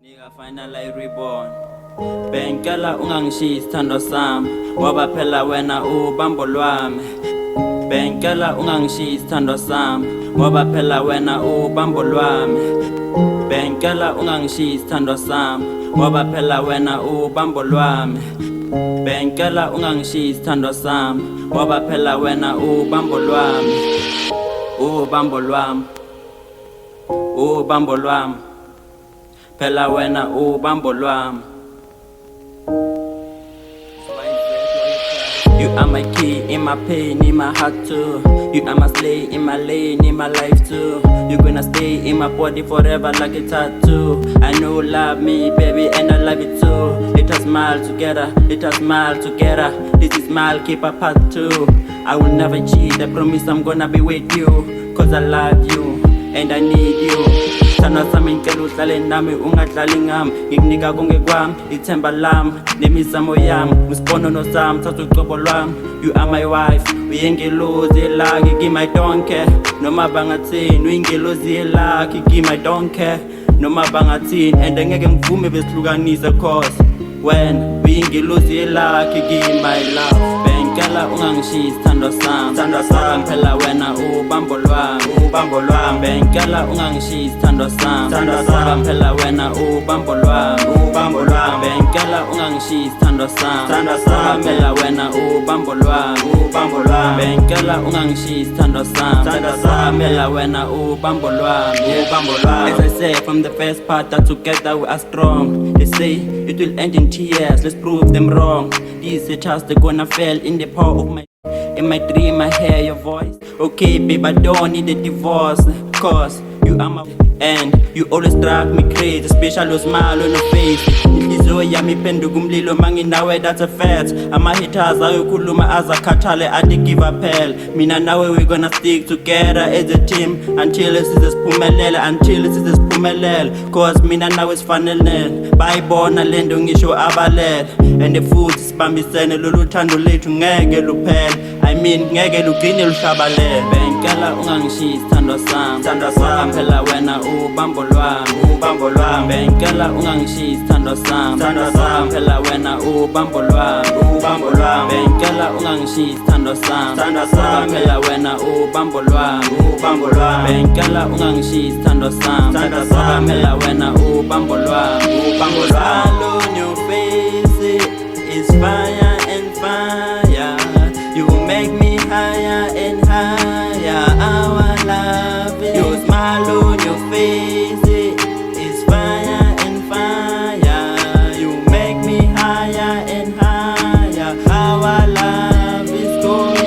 Nigga finally reborn. Bengela ungangishiyi sithando sami, ngoba phela wena ubambo lwami. Bengela ungangishiyi sithando sami, ngoba phela wena ubambo lwami. Bengela ungangishiyi sithando sami, ngoba phela wena ubambo lwami. Bengela ungangishiyi sithando sami, ngoba phela wena ubambo lwami. Ubambo lwami, ubambo lwami. Phela wena ubambo lwami. You are my key in my pain, in my heart too. You are my slay in my lane, in my life too. You're gonna stay in my body forever like a tattoo. I know you love me, baby, and I love it too. Let us smile together, let us smile together. This is smile, keep a part two. I will never cheat, I promise I'm gonna be with you. Cause I love you, and I need you. Thanda sami ngicela uhlale nami ungadlali ngami, ngikunika konke kwami, ithemba lami nemizamo yami, usibonono sami, thatha uqobo lwami. You are my wife, uyingelozi elakhi, kimi I don't care. Noma bangathini, uyingelozi elakhi, kimi I don't care. Noma bangathini, and ngeke ngivume besihlukanise cause wena uyingelozi elakhi, kimi my love. Bengela ungangishiyi sithando sami, sithando sami. Phela wena ubambo lwami, ubambo lwami. Bengela ungangishiyi sithando sami, sithando sami. Phela wena ubambo lwami, ubambo lwami. Bengela ungangishiyi sithando sami, sithando sami. Phela wena ubambo lwami, ubambo lwami. Bengela ungangishiyi sithando sami, sithando sami. Phela wena ubambo lwami, ubambo lwami. As I say from the first part that together we are strong. They say it will end in tears, let's prove them wrong. These haters, they gonna fail in the power of my. In my dream I hear your voice. Okay babe, I don't need a divorce, cause you are my. And you always drive me crazy, especially your smile on your face. Inhliziyo yami iphenduka umlilo manginawe, that's a fact. Ama-haters ayokhuluma azakhathale athi give up hell. Mina nawe we gonna stick together as a team until size siphumelele, until size siphumelele. Cause mina nawe sifanelene, bayibona lento ngisho abalele. And futhi sibambisene lolu thando lethu ngeke luphele, I mean ngeke lugcine luhlabalele. Bengela ungangishiyi sithando sami, sithando sami. Phela wena ubambo lwami, ubambo lwami. Bengela ungangishiyi sithando sami, sithando sami. Phela wena ubambo lwami, ubambo lwami. Bengela ungangishiyi sithando sami, sithando sami. Phela wena ubambo lwami, ubambo lwami. Bengela ungangishiyi sithando sami, sithando sami. Phela wena ubambo lwami, ubambo lwami. On your face is fire and fire. You make me higher and higher. Our love is your smile on your face is fire and fire. You make me higher and higher. Our love is gold.